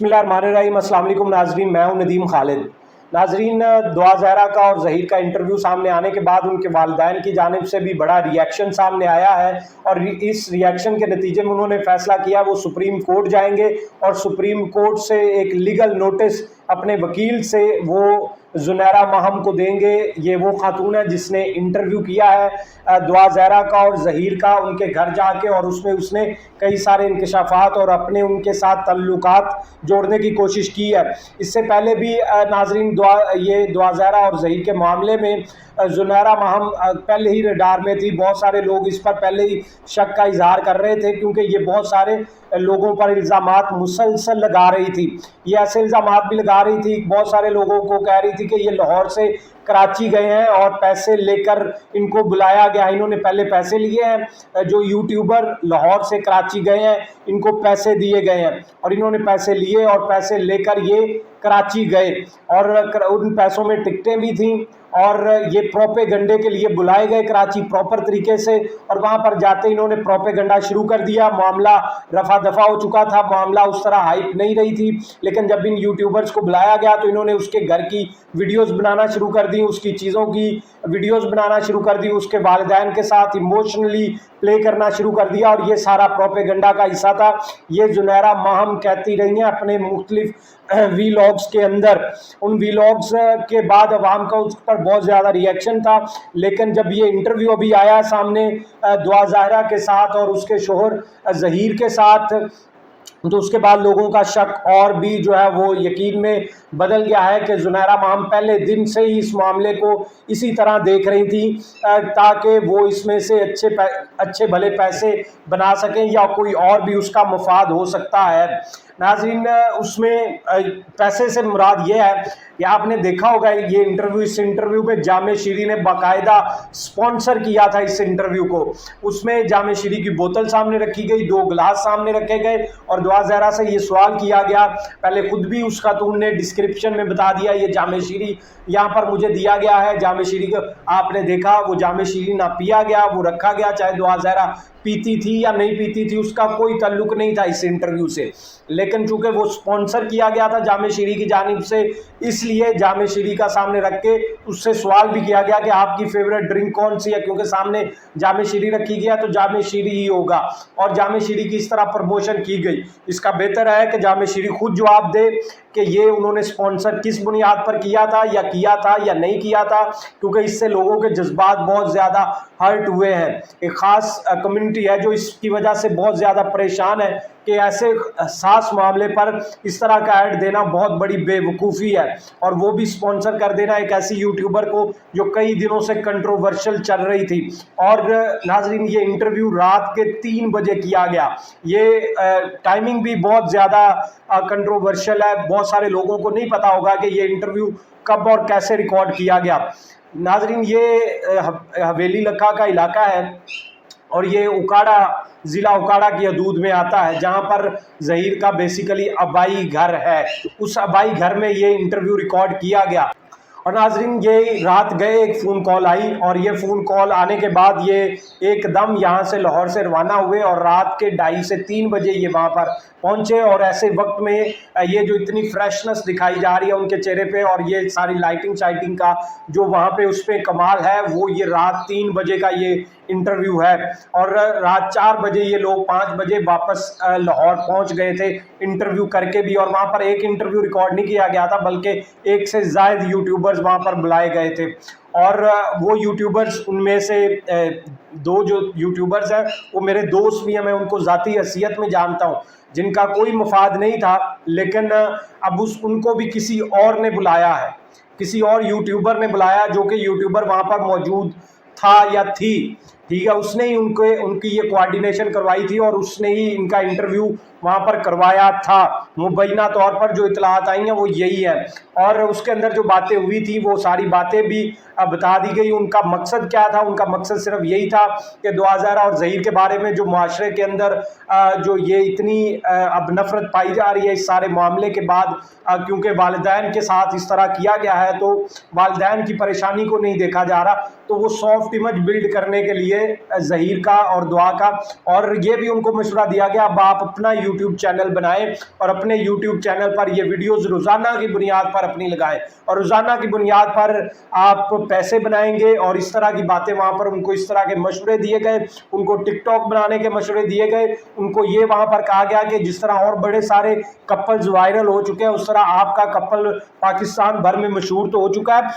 बिस्मिल्लाहिर्रहमानिर्रहीम। अस्सलाम वालेकुम नाजरीन, मैं हूं नदीम खालिद। नाजरीन, दुआ ज़हरा का और ज़हीर का इंटरव्यू सामने आने के बाद उनके वालिदैन की जानिब से भी बड़ा रिएक्शन सामने आया है और इस रिएक्शन के नतीजे में उन्होंने फ़ैसला किया वो सुप्रीम कोर्ट जाएंगे और सुप्रीम कोर्ट से एक लीगल नोटिस अपने वकील से वो ज़ुनैरा महम को देंगे। ये वो खातून है जिसने इंटरव्यू किया है दुआ ज़हरा का और ज़हीर का उनके घर जाके, और उसमें उसने कई सारे इंकशाफात और अपने उनके साथ तल्लुकात जोड़ने की कोशिश की है। इससे पहले भी नाजरीन दुआ ज़हरा और ज़हीर के मामले में ज़ुनैरा महम पहले ही रडार में थी। बहुत सारे लोग इस पर पहले ही शक का इजहार कर रहे थे क्योंकि ये बहुत सारे लोगों पर इल्ज़ामात मुसलसल लगा रही थी। ये ऐसे इल्ज़ामात भी लगा रही थी, बहुत सारे लोगों को कह रही थी कि ये लाहौर से कराची गए हैं और पैसे लेकर इनको बुलाया गया। इन्होंने पहले पैसे लिए हैं, जो यूट्यूबर लाहौर से कराची गए हैं इनको पैसे दिए गए हैं और इन्होंने पैसे लिए और पैसे लेकर ये कराची गए और उन पैसों में टिकटें भी थीं और ये प्रोपेगंडे के लिए बुलाए गए कराची प्रॉपर तरीके से। और वहाँ पर जाते इन्होंने प्रोपेगंडा शुरू कर दिया। मामला रफा दफा हो चुका था, मामला उस तरह हाइप नहीं रही थी, लेकिन जब इन यूट्यूबर्स को बुलाया गया तो इन्होंने उसके घर की वीडियोस बनाना शुरू कर दी, उसकी चीज़ों की वीडियोस बनाना शुरू कर दी, उसके वालिदैन के साथ इमोशनली प्ले करना शुरू कर दिया और ये सारा प्रोपेगंडा का हिस्सा था। ये ज़ुनैरा महम कहती रही हैं अपने मुख्तलिफ वीलॉग्स के अंदर। उन वीलॉग्स के बाद अवाम का उस पर बहुत ज़्यादा रिएक्शन था, लेकिन जब ये इंटरव्यू अभी आया सामने दुआ ज़हरा के साथ और उसके शोहर ज़हीर के साथ, तो उसके बाद लोगों का शक और भी जो है वो यकीन में बदल गया है कि ज़ुनैरा महम पहले दिन से ही इस मामले को इसी तरह देख रही थी ताकि वो इसमें से अच्छे भले पैसे बना सकें या कोई और भी उसका मुफाद हो सकता है। नाज़रीन, उसमें पैसे से मुराद ये है कि आपने देखा होगा ये इंटरव्यू, इस इंटरव्यू में जामे शीरी ने बाकायदा स्पॉन्सर किया था इस इंटरव्यू को। उसमें जामे शीरी की बोतल सामने रखी गई, 2 गिलास सामने रखे गए और दुआ ज़हरा से ये सवाल किया गया। पहले खुद भी उस खातून ने डिस्क्रिप्शन में बता दिया ये जामे शीरी यहाँ पर मुझे दिया गया है। जामे शीरी को आपने देखा, वो जामे शीरी ना पिया गया, वो रखा गया, चाहे दुआ ज़हरा पीती थी या नहीं पीती थी उसका कोई ताल्लुक नहीं था इस इंटरव्यू से, लेकिन चूंकि वो स्पॉन्सर किया गया था जामे शीरी की जानिब से, इसलिए जामे शीरी का सामने रख के उससे सवाल भी किया गया कि आपकी फेवरेट ड्रिंक कौन सी है, क्योंकि सामने जामे शीरी रखी गया तो जामे शीरी ही होगा और जामे शीरी की इस तरह प्रमोशन की गई। इसका बेहतर है कि जामे शीरी खुद जवाब दे कि ये उन्होंने स्पॉन्सर किस बुनियाद पर किया था या नहीं किया था, क्योंकि इससे लोगों के जज्बात बहुत ज़्यादा हर्ट हुए हैं। एक ख़ास कम्युनिटी है जो इसकी वजह से बहुत ज़्यादा परेशान है कि ऐसे हसास मामले पर इस तरह का ऐड देना बहुत बड़ी बेवकूफ़ी है, और वो भी स्पॉन्सर कर देना एक ऐसी यूट्यूबर को जो कई दिनों से कंट्रोवर्शियल चल रही थी। और नाजरीन, ये इंटरव्यू रात के 3 बजे किया गया। ये टाइमिंग भी बहुत ज़्यादा कंट्रोवर्शियल है। बहुत सारे लोगों को नहीं पता होगा कि ये इंटरव्यू कब और कैसे रिकॉर्ड किया गया। नाजरीन, ये हवेली लखा का इलाका है और ये उकाड़ा ज़िला उकाड़ा की हदूद में आता है, जहाँ पर ज़हीर का बेसिकली आबाई घर है। उस आबाई घर में ये इंटरव्यू रिकॉर्ड किया गया। और नाजरीन, ये रात गए एक फ़ोन कॉल आई और ये फ़ोन कॉल आने के बाद ये एकदम यहाँ से लाहौर से रवाना हुए और रात के 2:30 से 3 बजे ये वहाँ पर पहुँचे। और ऐसे वक्त में ये जो इतनी फ्रेशनेस दिखाई जा रही है उनके चेहरे पे और ये सारी लाइटिंग शाइटिंग का जो वहाँ पे उस पर कमाल है, वो ये रात 3 बजे का ये इंटरव्यू है। और रात 4 बजे ये लोग 5 बजे वापस लाहौर पहुँच गए थे इंटरव्यू करके भी, और वहाँ पर एक इंटरव्यू रिकॉर्ड नहीं किया गया था बल्कि 1 से ज़ायद यूट्यूबर्स वहाँ पर बुलाए गए थे। और वो यूट्यूबर्स, उनमें से 2 जो यूट्यूबर्स हैं वो मेरे दोस्त भी हैं, मैं उनको ज़ाती हैसियत में जानता हूँ, जिनका कोई मफाद नहीं था, लेकिन अब उनको भी किसी और ने बुलाया है, किसी और यूट्यूबर ने बुलाया जो कि यूट्यूबर वहाँ पर मौजूद था या थी, ठीक है, उसने ही उनकी ये कोऑर्डिनेशन करवाई थी और उसने ही इनका इंटरव्यू वहाँ पर करवाया था। मुबैना तौर पर जो इतलात आई हैं वो यही है और उसके अंदर जो बातें हुई थी वो सारी बातें भी बता दी गई। उनका मकसद क्या था? उनका मकसद सिर्फ यही था कि दुआ ज़हरा और ज़हीर के बारे में जो माशरे के अंदर जो ये इतनी अब नफ़रत पाई जा रही है इस सारे मामले के बाद, क्योंकि वालिदैन के साथ इस तरह किया गया है तो वालिदैन की परेशानी को नहीं देखा जा रहा, तो वो सॉफ्ट इमेज बिल्ड करने के लिए ज़हीर का और दुआ का, और ये भी उनको मशवरा दिया गया अब आप अपना यूट्यूब चैनल बनाएं और अपने यूट्यूब चैनल पर ये वीडियोस रोज़ाना की बुनियाद पर अपनी लगाएं और रोज़ाना की बुनियाद पर आप पैसे बनाएंगे। और इस तरह की बातें वहाँ पर उनको इस तरह के मशवरे दिए गए, उनको टिकटॉक बनाने के मशवरे दिए गए, उनको ये वहाँ पर कहा गया कि जिस तरह और बड़े सारे कपल्स वायरल हो चुके हैं उस तरह आपका कपल पाकिस्तान भर में मशहूर तो हो चुका है,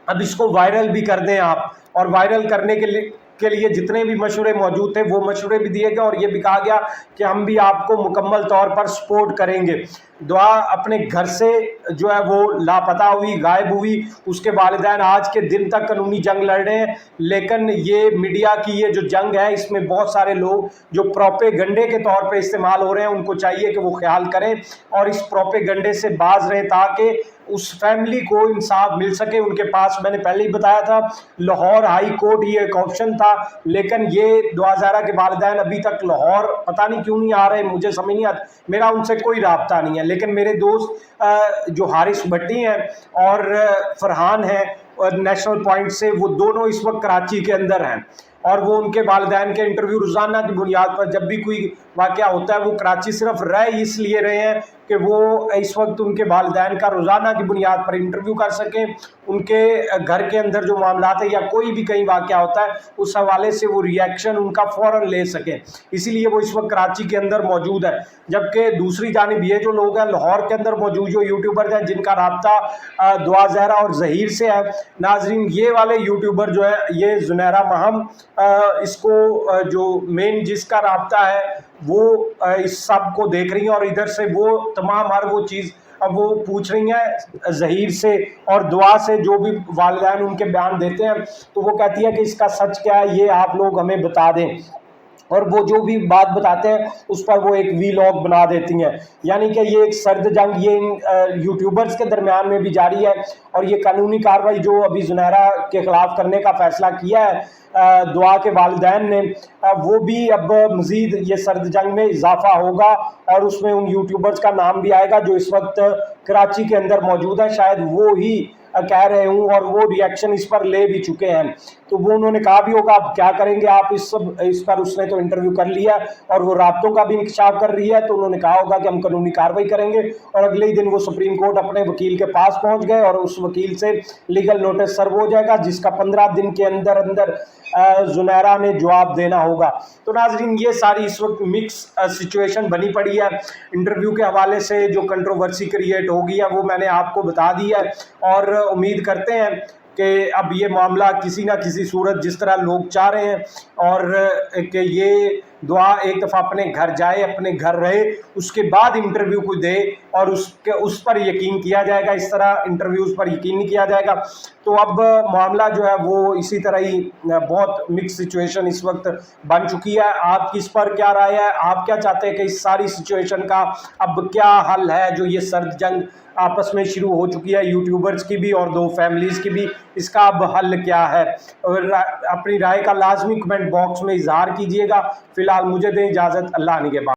अब इसको वायरल भी कर दें आप। और वायरल करने के लिए जितने भी मशवरे मौजूद थे वो मशवरे भी दिए गए और ये भी कहा गया कि हम भी आपको मुकम्मल तौर पर सपोर्ट करेंगे। दुआ अपने घर से जो है वो लापता हुई, गायब हुई, उसके वालिदैन आज के दिन तक कानूनी जंग लड़ रहे हैं। लेकिन ये मीडिया की ये जो जंग है इसमें बहुत सारे लोग जो प्रोपेगंडे के तौर पे इस्तेमाल हो रहे हैं, उनको चाहिए कि वो ख्याल करें और इस प्रोपेगंडे से बाज रहें ताकि उस फैमिली को इंसाफ मिल सके। उनके पास मैंने पहले ही बताया था लाहौर हाई कोर्ट ये एक ऑप्शन था, लेकिन ये दुआ ज़हरा के वालिदैन अभी तक लाहौर पता नहीं क्यों नहीं आ रहे, मुझे समझ नहीं आता, मेरा उनसे कोई राब्ता नहीं है। लेकिन मेरे दोस्त जो हारिस भट्टी हैं और फरहान हैं और नेशनल पॉइंट से, वो दोनों इस वक्त कराची के अंदर हैं और वो उनके वालिदैन के इंटरव्यू रोज़ाना की बुनियाद पर जब भी कोई वाक़या होता है वो कराची सिर्फ रह इसलिए रहे हैं कि वो इस वक्त उनके वालिदैन का रोज़ाना की बुनियाद पर इंटरव्यू कर सकें, उनके घर के अंदर जो मामलात है या कोई भी कहीं वाक़या होता है उस हवाले से वो रिएक्शन उनका फ़ौरन ले सकें, इसीलिए वो इस वक्त कराची के अंदर मौजूद है। जबकि दूसरी जानिब ये जो लोग हैं लाहौर के अंदर मौजूद जो यूट्यूबर हैं जिनका राब्ता दुआ ज़हरा और ज़हीर से है, नाजरीन ये वाले यूट्यूबर जो है ये जुनैरा महम इसको जो मेन जिसका राब्ता है वो इस सब को देख रही हैं और इधर से वो तमाम हर वो चीज़ अब वो पूछ रही हैं ज़हीर से और दुआ से, जो भी वालिदैन उनके बयान देते हैं तो वो कहती है कि इसका सच क्या है ये आप लोग हमें बता दें। और वो जो भी बात बताते हैं उस पर वो एक वीलॉग बना देती हैं, यानी कि ये एक सर्द जंग ये इन यूट्यूबर्स के दरमियान में भी जारी है। और ये कानूनी कार्रवाई जो अभी जुनैरा के ख़िलाफ़ करने का फ़ैसला किया है दुआ के वालिदैन ने, वो भी अब मज़ीद ये सर्द जंग में इजाफा होगा और उसमें उन यूट्यूबर्स का नाम भी आएगा जो इस वक्त कराची के अंदर मौजूद है, शायद वो ही कह रहे हूँ और वो रिएक्शन इस पर ले भी चुके हैं। तो वो उन्होंने कहा भी होगा आप क्या करेंगे आप इस पर उसने तो इंटरव्यू कर लिया और वो राब्तों का भी इंकशाफ कर रही है, तो उन्होंने कहा होगा कि हम कानूनी कार्रवाई करेंगे। और अगले ही दिन वो सुप्रीम कोर्ट अपने वकील के पास पहुंच गए और उस वकील से लीगल नोटिस सर्व हो जाएगा जिसका 15 दिन के अंदर अंदर जुनैरा ने जवाब देना होगा। तो नाजरीन ये सारी इस वक्त मिक्स सिचुएशन बनी पड़ी है। इंटरव्यू के हवाले से जो कंट्रोवर्सी क्रिएट होगी है वो मैंने आपको बता दी है और उम्मीद करते हैं कि अब ये मामला किसी ना किसी सूरत जिस तरह लोग चाह रहे हैं और कि ये दुआ एक दफ़ा अपने घर जाए, अपने घर रहे, उसके बाद इंटरव्यू को दे और उस पर यकीन किया जाएगा, इस तरह इंटरव्यूज़ पर यकीन नहीं किया जाएगा। तो अब मामला जो है वो इसी तरह ही बहुत मिक्स सिचुएशन इस वक्त बन चुकी है। आपकी इस पर क्या राय है? आप क्या चाहते हैं कि इस सारी सिचुएशन का अब क्या हल है? जो ये सर्द जंग आपस में शुरू हो चुकी है यूट्यूबर्स की भी और दो फैमिलीज़ की भी, इसका अब हल क्या है? और अपनी राय का लाजमी कमेंट बॉक्स में इजहार कीजिएगा। फ़िलहाल मुझे दें इजाज़त, अल्लाह निगहबान।